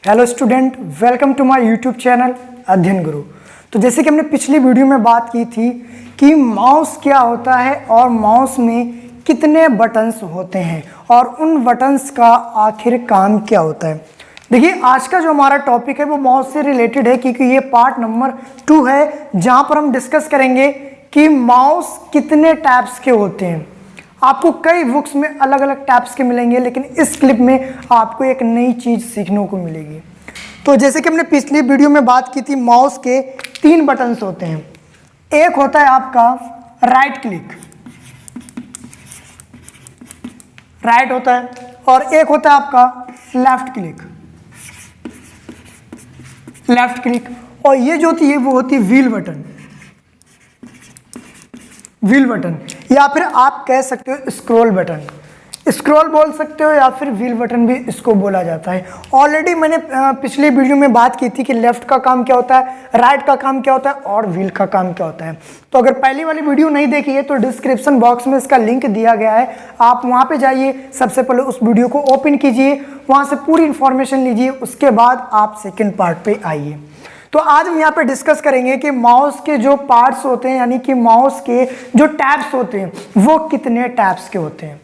Hello student, welcome to my YouTube channel Adhyayan Guru. तो जैसे कि हमने पिछली वीडियो में बात की थी कि माउस क्या होता है और माउस में कितने बटन्स होते हैं और उन बटन्स का आखिर काम क्या होता है। देखिए, आज का जो हमारा टॉपिक है वो माउस से रिलेटेड है, क्योंकि ये पार्ट नंबर 2 है जहाँ पर हम डिस्कस करेंगे कि माउस कितने टाइप्स के होते हैं। आपको कई बुक्स में अलग अलग टाइप्स के मिलेंगे, लेकिन इस क्लिप में आपको एक नई चीज़ सीखने को मिलेगी। तो जैसे कि हमने पिछली वीडियो में बात की थी, माउस के 3 बटन्स होते हैं। एक होता है आपका राइट क्लिक, राइट होता है, और एक होता है आपका लेफ्ट क्लिक, लेफ्ट क्लिक, और ये जो होती है वो होती है व्हील बटन, व्हील बटन, या फिर आप कह सकते हो स्क्रॉल बटन, स्क्रॉल बोल सकते हो, या फिर व्हील बटन भी इसको बोला जाता है। ऑलरेडी मैंने पिछली वीडियो में बात की थी कि लेफ्ट का काम क्या होता है, राइट का काम क्या होता है और व्हील का काम क्या होता है। तो अगर पहली वाली वीडियो नहीं देखी है तो डिस्क्रिप्शन बॉक्स में इसका लिंक दिया गया है, आप वहाँ पे जाइए, सबसे पहले उस वीडियो को ओपन कीजिए, वहाँ से पूरी इंफॉर्मेशन लीजिए, उसके बाद आप सेकेंड पार्ट पे आइए। तो आज हम यहाँ पे डिस्कस करेंगे कि माउस के जो पार्ट्स होते हैं, यानी कि माउस के जो टैब्स होते हैं वो कितने टैब्स के होते हैं।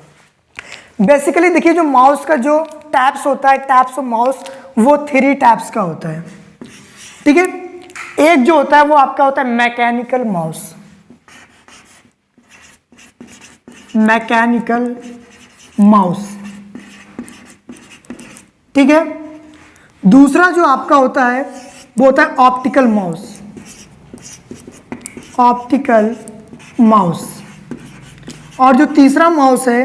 बेसिकली देखिए, जो माउस का जो टैब्स होता है, टैब्स ऑफ माउस, वो 3 टैब्स का होता है। ठीक है, एक जो होता है वो आपका होता है मैकेनिकल माउस, मैकेनिकल माउस, ठीक है। दूसरा जो आपका होता है वो होता है ऑप्टिकल माउस, ऑप्टिकल माउस, और जो तीसरा माउस है,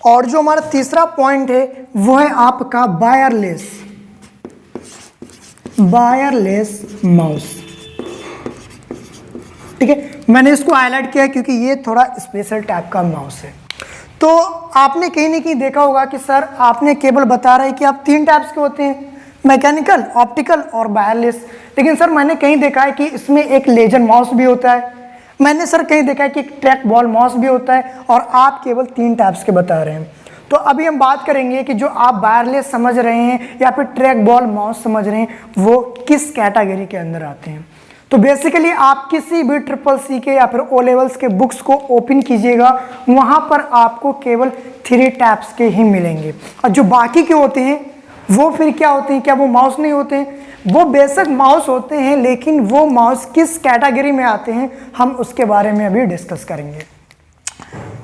और जो हमारा तीसरा पॉइंट है वो है आपका वायरलेस, वायरलेस माउस। ठीक है, मैंने इसको हाईलाइट किया क्योंकि ये थोड़ा स्पेशल टाइप का माउस है। तो आपने कहीं ना कहीं देखा होगा कि सर आपने केवल बता रहे कि आप 3 टाइप्स के होते हैं, मैकेनिकल, ऑप्टिकल और वायरलेस, लेकिन सर मैंने कहीं देखा है कि इसमें एक लेजर माउस भी होता है, मैंने सर कहीं देखा है कि एक ट्रैक बॉल माउस भी होता है, और आप केवल 3 टाइप्स के बता रहे हैं। तो अभी हम बात करेंगे कि जो आप वायरलेस समझ रहे हैं या फिर ट्रैक बॉल माउस समझ रहे हैं वो किस कैटेगरी के अंदर आते हैं। तो बेसिकली आप किसी भी CCC के या फिर O लेवल्स के बुक्स को ओपन कीजिएगा, वहाँ पर आपको केवल 3 टाइप्स के ही मिलेंगे, और जो बाकी के होते हैं वो फिर क्या होते हैं, क्या वो माउस नहीं होते हैं? वो बेशक माउस होते हैं, लेकिन वो माउस किस कैटेगरी में आते हैं हम उसके बारे में अभी डिस्कस करेंगे।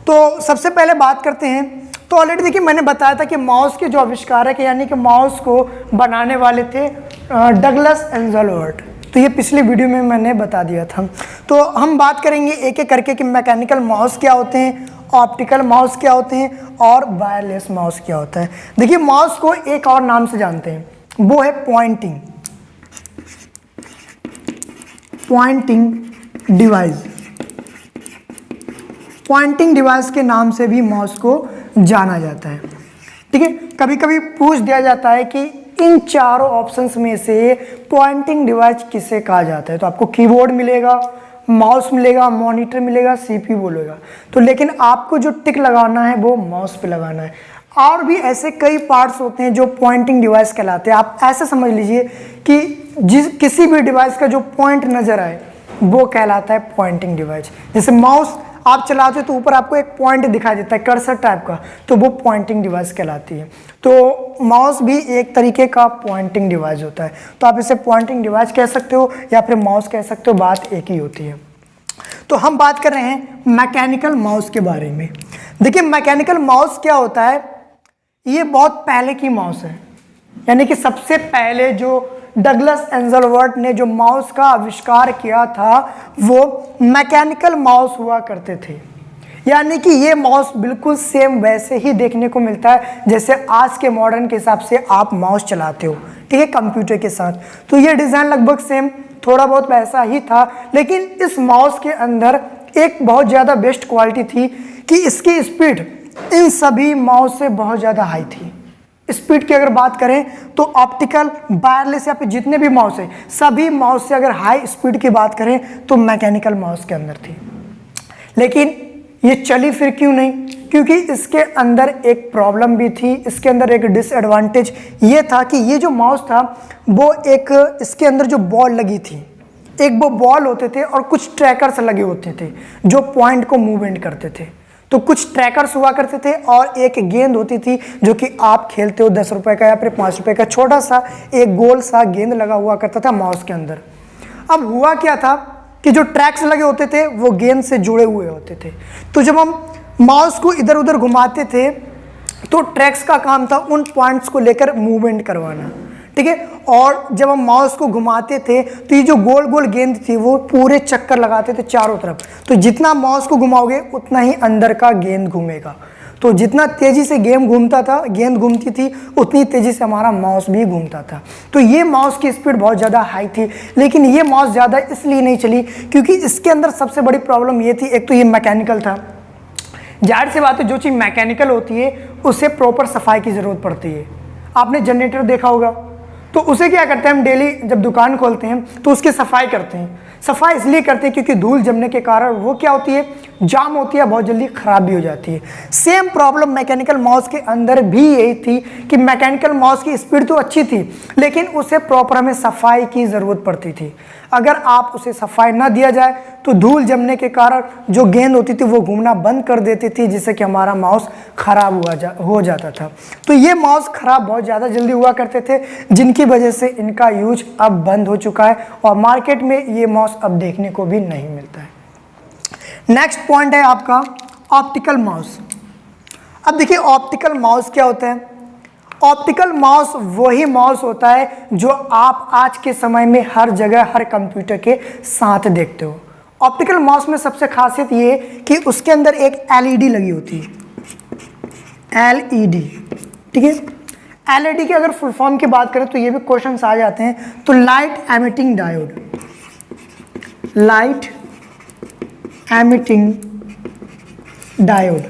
तो सबसे पहले बात करते हैं। तो ऑलरेडी देखिए, मैंने बताया था कि माउस के जो आविष्कारक है, यानी कि माउस को बनाने वाले थे डगलस एंजलवर्थ। तो ये पिछली वीडियो में मैंने बता दिया था। तो हम बात करेंगे एक एक करके कि मैकेनिकल माउस क्या होते हैं, ऑप्टिकल माउस क्या होते हैं और वायरलेस माउस क्या होता है। देखिए, माउस को एक और नाम से जानते हैं, वो है pointing, pointing device, pointing device के नाम से भी माउस को जाना जाता है। ठीक है, कभी कभी पूछ दिया जाता है कि इन चारों ऑप्शंस में से पॉइंटिंग डिवाइस किसे कहा जाता है। तो आपको कीबोर्ड मिलेगा, माउस मिलेगा, मॉनिटर मिलेगा, CPU बोलेगा। तो लेकिन आपको जो टिक लगाना है वो माउस पे लगाना है। और भी ऐसे कई पार्ट्स होते हैं जो पॉइंटिंग डिवाइस कहलाते हैं। आप ऐसे समझ लीजिए कि किसी भी डिवाइस का जो पॉइंट नजर आए वो कहलाता है पॉइंटिंग डिवाइस। जैसे माउस आप चलाते हो तो ऊपर आपको एक पॉइंट दिखाई देता है, कर्सर टाइप का, तो वो पॉइंटिंग डिवाइस कहलाती है। तो माउस भी एक तरीके का पॉइंटिंग डिवाइस होता है। तो आप इसे पॉइंटिंग डिवाइस कह सकते हो या फिर माउस कह सकते हो, बात एक ही होती है। तो हम बात कर रहे हैं मैकेनिकल माउस के बारे में। देखिए, मैकेनिकल माउस क्या होता है, ये बहुत पहले की माउस है, यानी कि सबसे पहले जो डगलस एंजलवर्थ ने जो माउस का आविष्कार किया था वो मैकेनिकल माउस हुआ करते थे। यानी कि ये माउस बिल्कुल सेम वैसे ही देखने को मिलता है जैसे आज के मॉडर्न के हिसाब से आप माउस चलाते हो, ठीक है, कंप्यूटर के साथ। तो ये डिज़ाइन लगभग सेम, थोड़ा बहुत वैसा ही था, लेकिन इस माउस के अंदर एक बहुत ज़्यादा बेस्ट क्वालिटी थी कि इसकी स्पीड इन सभी माउस से बहुत ज़्यादा हाई थी। स्पीड की अगर बात करें तो ऑप्टिकल, वायरलेस या फिर जितने भी माउस है, सभी माउस से अगर हाई स्पीड की बात करें तो मैकेनिकल माउस के अंदर थी। लेकिन ये चली फिर क्यों नहीं? क्योंकि इसके अंदर एक प्रॉब्लम भी थी, इसके अंदर एक डिसएडवांटेज ये था कि ये जो माउस था वो एक इसके अंदर जो बॉल लगी थी, एक वो बॉल होते थे और कुछ ट्रैकर्स लगे होते थे जो पॉइंट को मूवमेंट करते थे। तो कुछ ट्रैकर्स हुआ करते थे और एक गेंद होती थी जो कि आप खेलते हो 10 रुपए का या फिर 5 रुपए का, छोटा सा एक गोल सा गेंद लगा हुआ करता था माउस के अंदर। अब हुआ क्या था कि जो ट्रैक्स लगे होते थे वो गेंद से जुड़े हुए होते थे। तो जब हम माउस को इधर उधर घुमाते थे तो ट्रैक्स का काम था उन पॉइंट्स को लेकर मूवमेंट करवाना, ठीक है। और जब हम माउस को घुमाते थे तो ये जो गोल गोल गेंद थी वो पूरे चक्कर लगाते थे चारों तरफ। तो जितना माउस को घुमाओगे उतना ही अंदर का गेंद घूमेगा। तो जितना तेजी से गेंद घूमती थी उतनी तेजी से हमारा माउस भी घूमता था। तो ये माउस की स्पीड बहुत ज़्यादा हाई थी, लेकिन ये माउस ज़्यादा इसलिए नहीं चली क्योंकि इसके अंदर सबसे बड़ी प्रॉब्लम ये थी, एक तो ये मैकेनिकल था। जाहिर सी बात है, जो चीज़ मैकेनिकल होती है उसे प्रॉपर सफाई की ज़रूरत पड़ती है। आपने जनरेटर देखा होगा, तो उसे क्या करते हैं हम डेली जब दुकान खोलते हैं तो उसकी सफाई करते हैं। सफाई इसलिए करते हैं क्योंकि धूल जमने के कारण वो क्या होती है, जाम होती है, बहुत जल्दी ख़राब भी हो जाती है। सेम प्रॉब्लम मैकेनिकल माउस के अंदर भी यही थी कि मैकेनिकल माउस की स्पीड तो अच्छी थी लेकिन उसे प्रॉपर हमें सफाई की ज़रूरत पड़ती थी। अगर आप उसे सफाई ना दिया जाए तो धूल जमने के कारण जो गेंद होती थी वो घूमना बंद कर देती थी, जिससे कि हमारा माउस ख़राब हो जाता था। तो ये माउस ख़राब बहुत ज़्यादा जल्दी हुआ करते थे, जिनकी वजह से इनका यूज अब बंद हो चुका है और मार्केट में ये माउस अब देखने को भी नहीं मिलता है। नेक्स्ट पॉइंट है आपका ऑप्टिकल माउस। अब देखिए ऑप्टिकल माउस क्या होता है। ऑप्टिकल माउस वही माउस होता है जो आप आज के समय में हर जगह हर कंप्यूटर के साथ देखते हो। ऑप्टिकल माउस में सबसे खासियत ये कि उसके अंदर एक एलईडी लगी होती है, एलईडी, ठीक है। एलईडी की अगर फुल फॉर्म की बात करें तो ये भी क्वेश्चंस आ जाते हैं। तो light emitting diode, light emitting diode,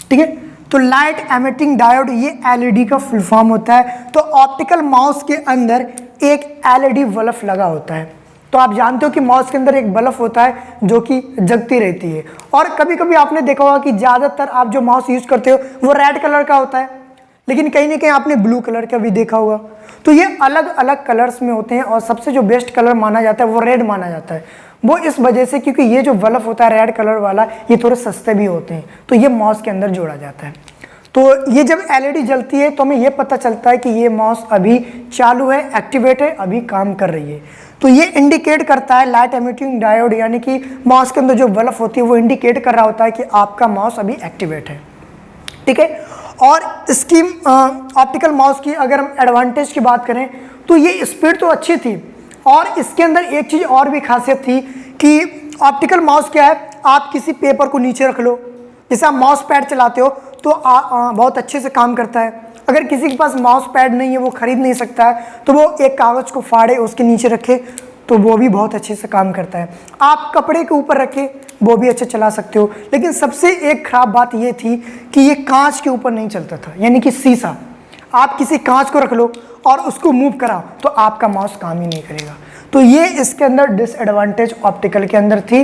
ठीक है। तो लाइट एमिटिंग डायोड ये एलईडी का फुल फॉर्म होता है। तो ऑप्टिकल माउस के अंदर एक एलईडी बल्ब लगा होता है। तो आप जानते हो कि माउस के अंदर एक बल्ब होता है जो कि जगती रहती है। और कभी कभी आपने देखा होगा कि ज़्यादातर आप जो माउस यूज करते हो वो रेड कलर का होता है, लेकिन कहीं ना कहीं आपने ब्लू कलर का भी देखा होगा। तो ये अलग अलग कलर्स में होते हैं और सबसे जो बेस्ट कलर माना जाता है वो रेड माना जाता है। वो इस वजह से क्योंकि ये जो बल्ब होता है रेड कलर वाला, ये थोड़े सस्ते भी होते हैं, तो ये माउस के अंदर जोड़ा जाता है। तो ये जब एलईडी जलती है तो हमें ये पता चलता है कि ये माउस अभी चालू है, एक्टिवेट है, अभी काम कर रही है। तो ये इंडिकेट करता है लाइट एमिटिंग डायोड, यानी कि माउस के अंदर जो बल्ब होती है वो इंडिकेट कर रहा होता है कि आपका माउस अभी एक्टिवेट है, ठीक है। और इसकी ऑप्टिकल माउस की अगर हम एडवांटेज की बात करें तो ये स्पीड तो अच्छी थी और इसके अंदर एक चीज़ और भी खासियत थी कि ऑप्टिकल माउस क्या है, आप किसी पेपर को नीचे रख लो, जैसे आप माउस पैड चलाते हो तो बहुत अच्छे से काम करता है। अगर किसी के पास माउस पैड नहीं है, वो खरीद नहीं सकता है, तो वो एक कागज़ को फाड़े उसके नीचे रखे तो वो भी बहुत अच्छे से काम करता है। आप कपड़े के ऊपर रखे वो भी अच्छे चला सकते हो। लेकिन सबसे एक ख़राब बात ये थी कि ये कांच के ऊपर नहीं चलता था, यानी कि शीशा। आप किसी कांच को रख लो और उसको मूव कराओ तो आपका माउस काम ही नहीं करेगा। तो ये इसके अंदर डिसएडवांटेज ऑप्टिकल के अंदर थी।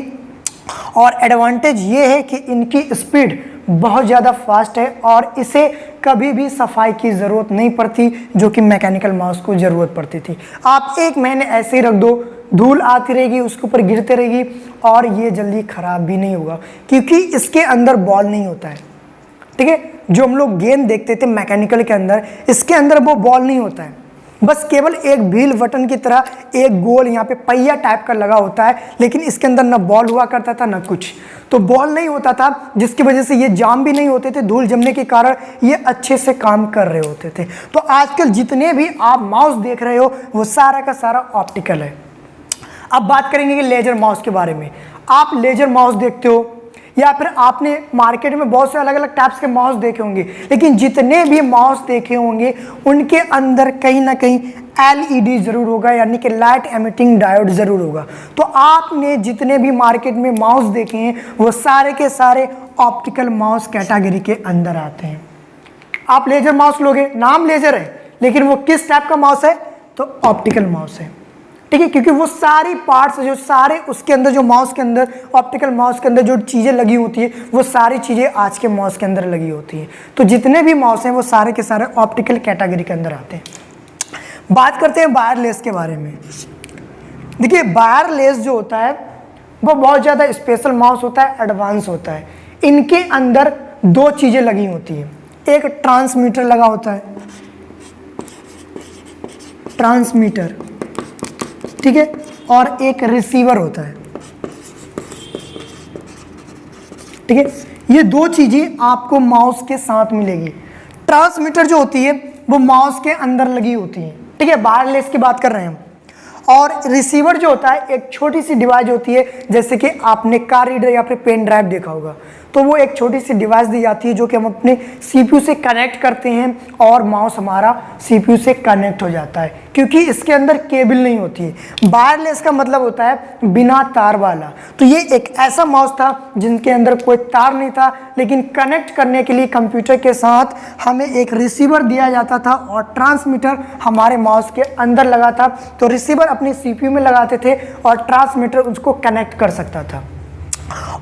और एडवांटेज ये है कि इनकी स्पीड बहुत ज़्यादा फास्ट है और इसे कभी भी सफाई की ज़रूरत नहीं पड़ती, जो कि मैकेनिकल माउस को ज़रूरत पड़ती थी। आप 1 महीने ऐसे ही रख दो, धूल आती रहेगी, उसके ऊपर गिरते रहेगी और ये जल्दी ख़राब भी नहीं होगा क्योंकि इसके अंदर बॉल नहीं होता है, ठीक है। जो हम लोग गेंद देखते थे मैकेनिकल के अंदर, इसके अंदर वो बॉल नहीं होता है, बस केवल एक व्हील बटन की तरह एक गोल यहाँ पे पहिया टाइप का लगा होता है। लेकिन इसके अंदर ना बॉल हुआ करता था ना कुछ, तो बॉल नहीं होता था जिसकी वजह से ये जाम भी नहीं होते थे, धूल जमने के कारण ये अच्छे से काम कर रहे होते थे। तो आजकल जितने भी आप माउस देख रहे हो वो सारा का सारा ऑप्टिकल है। अब बात करेंगे कि लेजर माउस के बारे में। आप लेजर माउस देखते हो या फिर आपने मार्केट में बहुत से अलग अलग टाइप्स के माउस देखे होंगे, लेकिन जितने भी माउस देखे होंगे उनके अंदर कहीं ना कहीं एलईडी जरूर होगा, यानी कि लाइट एमिटिंग डायोड जरूर होगा। तो आपने जितने भी मार्केट में माउस देखे हैं वो सारे के सारे ऑप्टिकल माउस कैटेगरी के अंदर आते हैं। आप लेजर माउस लोगे, नाम लेजर है लेकिन वो किस टाइप का माउस है, तो ऑप्टिकल माउस है। ठीक है, क्योंकि वो सारी पार्ट्स जो सारे उसके अंदर जो माउस के अंदर ऑप्टिकल माउस के अंदर जो चीज़ें लगी होती है वो सारी चीज़ें आज के माउस के अंदर लगी होती हैं। तो जितने भी माउस हैं वो सारे के सारे ऑप्टिकल कैटेगरी के अंदर आते हैं। बात करते हैं वायरलेस के बारे में। देखिए वायरलेस जो होता है वो बहुत ज़्यादा स्पेशल माउस होता है, एडवांस होता है। इनके अंदर दो चीज़ें लगी होती हैं, एक ट्रांसमीटर लगा होता है, ट्रांसमीटर, ठीक है, और एक रिसीवर होता है, ठीक है। ये दो चीजें आपको माउस के साथ मिलेगी। ट्रांसमीटर जो होती है वो माउस के अंदर लगी होती है, ठीक है, वायरलेस की बात कर रहे हैं हम। और रिसीवर जो होता है एक छोटी सी डिवाइस होती है, जैसे कि आपने कार रीडर या फिर पेन ड्राइव देखा होगा, तो वो एक छोटी सी डिवाइस दी जाती है जो कि हम अपने सीपीयू से कनेक्ट करते हैं और माउस हमारा सीपीयू से कनेक्ट हो जाता है, क्योंकि इसके अंदर केबल नहीं होती है। वायरलेस का मतलब होता है बिना तार वाला। तो ये एक ऐसा माउस था जिनके अंदर कोई तार नहीं था, लेकिन कनेक्ट करने के लिए कंप्यूटर के साथ हमें एक रिसीवर दिया जाता था और ट्रांसमीटर हमारे माउस के अंदर लगा था। तो रिसीवर अपने सीपीयू में लगाते थे और ट्रांसमीटर उसको कनेक्ट कर सकता था।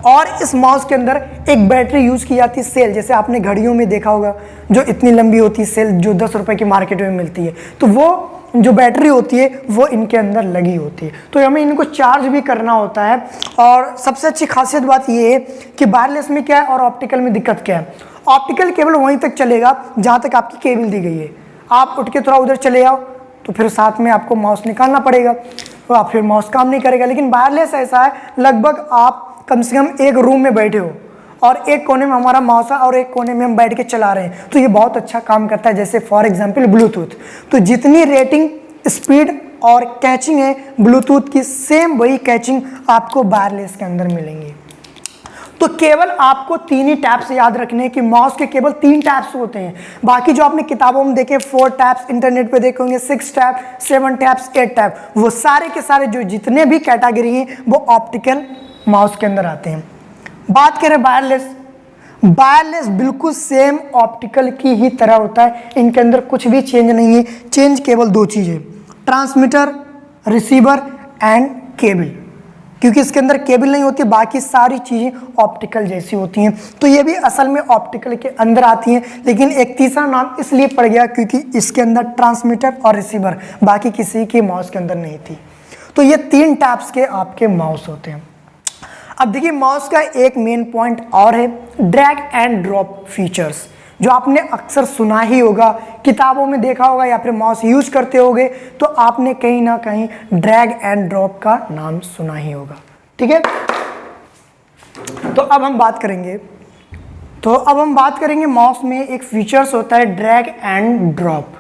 और इस माउस के अंदर एक बैटरी यूज की जाती है, सेल, जैसे आपने घड़ियों में देखा होगा जो इतनी लंबी होती है सेल, जो 10 रुपए की मार्केट में मिलती है, तो वो जो बैटरी होती है वो इनके अंदर लगी होती है। तो हमें इनको चार्ज भी करना होता है। और सबसे अच्छी खासियत बात ये है कि वायरलेस में क्या है और ऑप्टिकल में दिक्कत क्या है। ऑप्टिकल केवल वहीं तक चलेगा जहाँ तक आपकी केबल दी गई है। आप उठ के थोड़ा उधर चले जाओ तो फिर साथ में आपको माउस निकालना पड़ेगा, तो आप फिर माउस काम नहीं करेगा। लेकिन वायरलेस ऐसा है, लगभग आप कम से कम एक रूम में बैठे हो और एक कोने में हमारा माउस है और एक कोने में हम बैठ के चला रहे हैं, तो ये बहुत अच्छा काम करता है। जैसे फॉर एग्जांपल ब्लूटूथ, तो जितनी रेटिंग, स्पीड और कैचिंग है ब्लूटूथ की, सेम वही कैचिंग आपको वायरलेस के अंदर मिलेंगी। तो केवल आपको तीन ही टैप्स याद रखने हैं कि माउस के केवल 3 टैप्स होते हैं। बाकी जो आपने किताबों में देखे 4 टैप्स, इंटरनेट पे देखे होंगे 6 टैप, 7 टैप्स, 8 टैप, वो सारे के सारे जो जितने भी कैटेगरी हैं वो ऑप्टिकल माउस के अंदर आते हैं। बात करें वायरलेस, वायरलेस बिल्कुल सेम ऑप्टिकल की ही तरह होता है, इनके अंदर कुछ भी चेंज नहीं है। चेंज केवल 2 चीज़ें, ट्रांसमीटर, रिसीवर एंड केबल, क्योंकि इसके अंदर केबल नहीं होती, बाकी सारी चीज़ें ऑप्टिकल जैसी होती हैं। तो ये भी असल में ऑप्टिकल के अंदर आती हैं, लेकिन एक तीसरा नाम इसलिए पड़ गया क्योंकि इसके अंदर ट्रांसमीटर और रिसीवर बाकी किसी के माउस के अंदर नहीं थी। तो ये 3 टाइप्स के आपके माउस होते हैं। अब देखिए माउस का एक मेन पॉइंट और है, ड्रैग एंड ड्रॉप फीचर्स, जो आपने अक्सर सुना ही होगा, किताबों में देखा होगा या फिर माउस यूज करते होगे तो आपने कहीं ना कहीं ड्रैग एंड ड्रॉप का नाम सुना ही होगा, ठीक है। तो अब हम बात करेंगे माउस में एक फीचर्स होता है ड्रैग एंड ड्रॉप,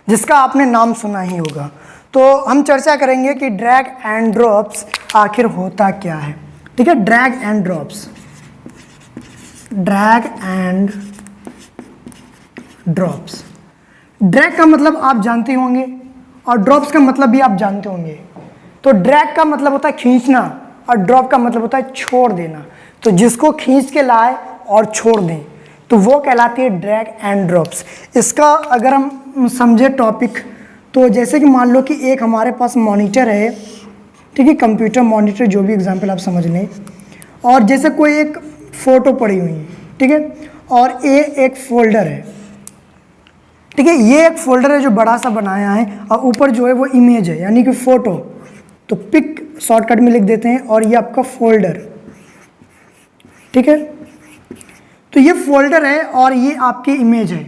जिसका आपने नाम सुना ही होगा। तो हम चर्चा करेंगे कि ड्रैग एंड ड्रॉप्स आखिर होता क्या है, ठीक है। Drag and drops, drag and drops, drag का मतलब आप जानते होंगे और ड्रॉप्स का मतलब भी आप जानते होंगे। तो ड्रैग का मतलब होता है खींचना और ड्रॉप का मतलब होता है छोड़ देना। तो जिसको खींच के लाए और छोड़ दें तो वो कहलाती है ड्रैग एंड ड्रॉप्स। इसका अगर हम समझे टॉपिक, तो जैसे कि मान लो कि एक हमारे पास मॉनिटर है, ठीक है, कंप्यूटर मॉनिटर, जो भी एग्जांपल आप समझ लें, और जैसे कोई एक फ़ोटो पड़ी हुई है, ठीक है, और ये एक फोल्डर है, ठीक है, ये एक फोल्डर है जो बड़ा सा बनाया है और ऊपर जो है वो इमेज है यानी कि फ़ोटो, तो पिक शॉर्टकट में लिख देते हैं और ये आपका फोल्डर, ठीक है। तो ये फोल्डर है और ये आपकी इमेज है।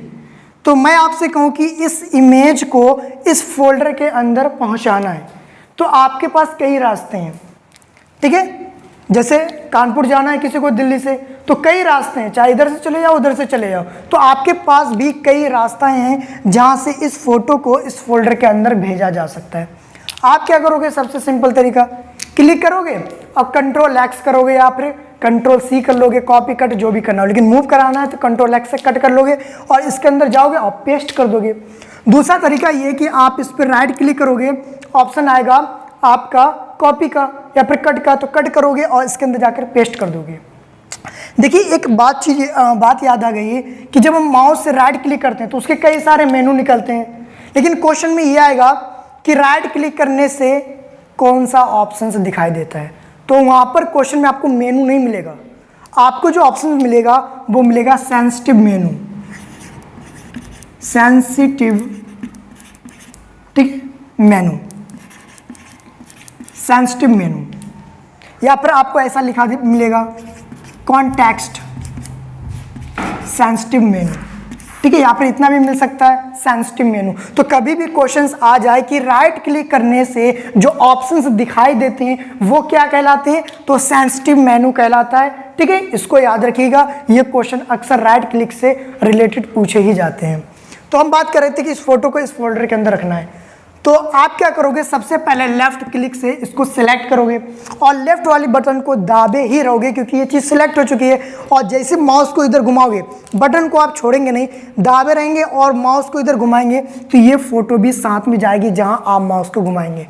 तो मैं आपसे कहूँ कि इस इमेज को इस फोल्डर के अंदर पहुँचाना है, तो आपके पास कई रास्ते हैं, ठीक है। जैसे कानपुर जाना है किसी को दिल्ली से, तो कई रास्ते हैं, चाहे इधर से चले जाओ उधर से चले जाओ, तो आपके पास भी कई रास्ते हैं जहां से इस फोटो को इस फोल्डर के अंदर भेजा जा सकता है। आप क्या करोगे, सबसे सिंपल तरीका, क्लिक करोगे और कंट्रोल एक्स करोगे या फिर कंट्रोल सी कर लोगे, कॉपी कट जो भी करना हो, लेकिन मूव कराना है तो कंट्रोल एक्स से कट कर लोगे और इसके अंदर जाओगे और पेस्ट कर दोगे। दूसरा तरीका ये कि आप इस पर राइट क्लिक करोगे, ऑप्शन आएगा आपका कॉपी का या फिर कट का, तो कट करोगे और इसके अंदर जाकर पेस्ट कर दोगे। देखिए एक बात याद आ गई है कि जब हम माउस से राइट क्लिक करते हैं तो उसके कई सारे मेनू निकलते हैं, लेकिन क्वेश्चन में ये आएगा कि राइट क्लिक करने से कौन सा ऑप्शन दिखाई देता है। तो वहां पर क्वेश्चन में आपको मेनू नहीं मिलेगा, आपको जो ऑप्शन मिलेगा वो मिलेगा सेंसिटिव मेनू, सेंसिटिव, ठीक, मेनू, सेंसिटिव मेनू। या फिर आपको ऐसा लिखा मिलेगा कॉन्टेक्स्ट सेंसिटिव मेनू, ठीक है, यहाँ पर इतना भी मिल सकता है सेंसिटिव मेनू। तो कभी भी क्वेश्चंस आ जाए कि राइट क्लिक करने से जो ऑप्शंस दिखाई देते हैं वो क्या कहलाते हैं, तो सेंसिटिव मेनू कहलाता है, ठीक है। इसको याद रखिएगा, ये क्वेश्चन अक्सर राइट क्लिक से रिलेटेड पूछे ही जाते हैं। तो हम बात कर रहे थे कि इस फोटो को इस फोल्डर के अंदर रखना है, तो आप क्या करोगे, सबसे पहले लेफ्ट क्लिक से इसको सिलेक्ट करोगे और लेफ्ट वाली बटन को दाबे ही रहोगे क्योंकि ये चीज़ सिलेक्ट हो चुकी है। और जैसे माउस को इधर घुमाओगे, बटन को आप छोड़ेंगे नहीं, दाबे रहेंगे और माउस को इधर घुमाएंगे तो ये फोटो भी साथ में जाएगी जहां आप माउस को घुमाएंगे।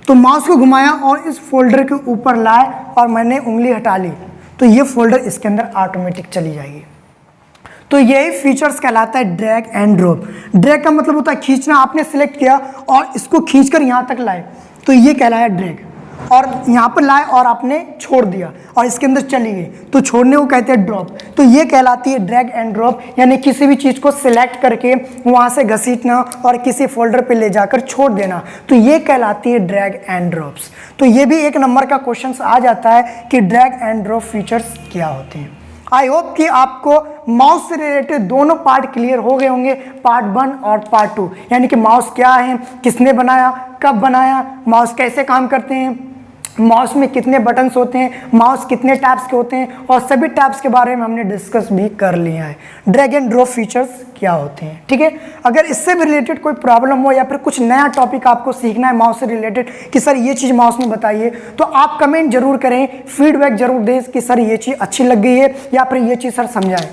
तो माउस को घुमाया और इस फोल्डर के ऊपर लाए और मैंने उंगली हटा ली तो ये फोल्डर इसके अंदर ऑटोमेटिक चली जाएगी। तो यही फीचर्स कहलाता है ड्रैग एंड ड्रॉप। ड्रैग का मतलब होता है खींचना, आपने सिलेक्ट किया और इसको खींचकर यहाँ तक लाए तो ये कहलाया ड्रैग, और यहाँ पर लाए और आपने छोड़ दिया और इसके अंदर चली गई तो छोड़ने को कहते हैं ड्रॉप। तो ये कहलाती है ड्रैग एंड ड्रॉप, यानी किसी भी चीज़ को सिलेक्ट करके वहाँ से घसीटना और किसी फोल्डर पे ले जाकर छोड़ देना, तो ये कहलाती है ड्रैग एंड ड्रॉप्स। तो ये भी 1 नंबर का क्वेश्चन आ जाता है कि ड्रैग एंड ड्रॉप फीचर्स क्या होते हैं। आई होप कि आपको माउस से रिलेटेड दोनों पार्ट क्लियर हो गए होंगे, पार्ट 1 और पार्ट 2, यानी कि माउस क्या है, किसने बनाया, कब बनाया, माउस कैसे काम करते हैं, माउस में कितने बटन्स होते हैं, माउस कितने टैब्स के होते हैं, और सभी टैब्स के बारे में हमने डिस्कस भी कर लिया है। ड्रैग एंड ड्रॉप फीचर्स क्या होते हैं, ठीक है। अगर इससे भी रिलेटेड कोई प्रॉब्लम हो या फिर कुछ नया टॉपिक आपको सीखना है माउस से रिलेटेड कि सर ये चीज़ माउस में बताइए, तो आप कमेंट जरूर करें, फीडबैक जरूर दें कि सर ये चीज़ अच्छी लग गई है या फिर ये चीज़ सर समझाएं।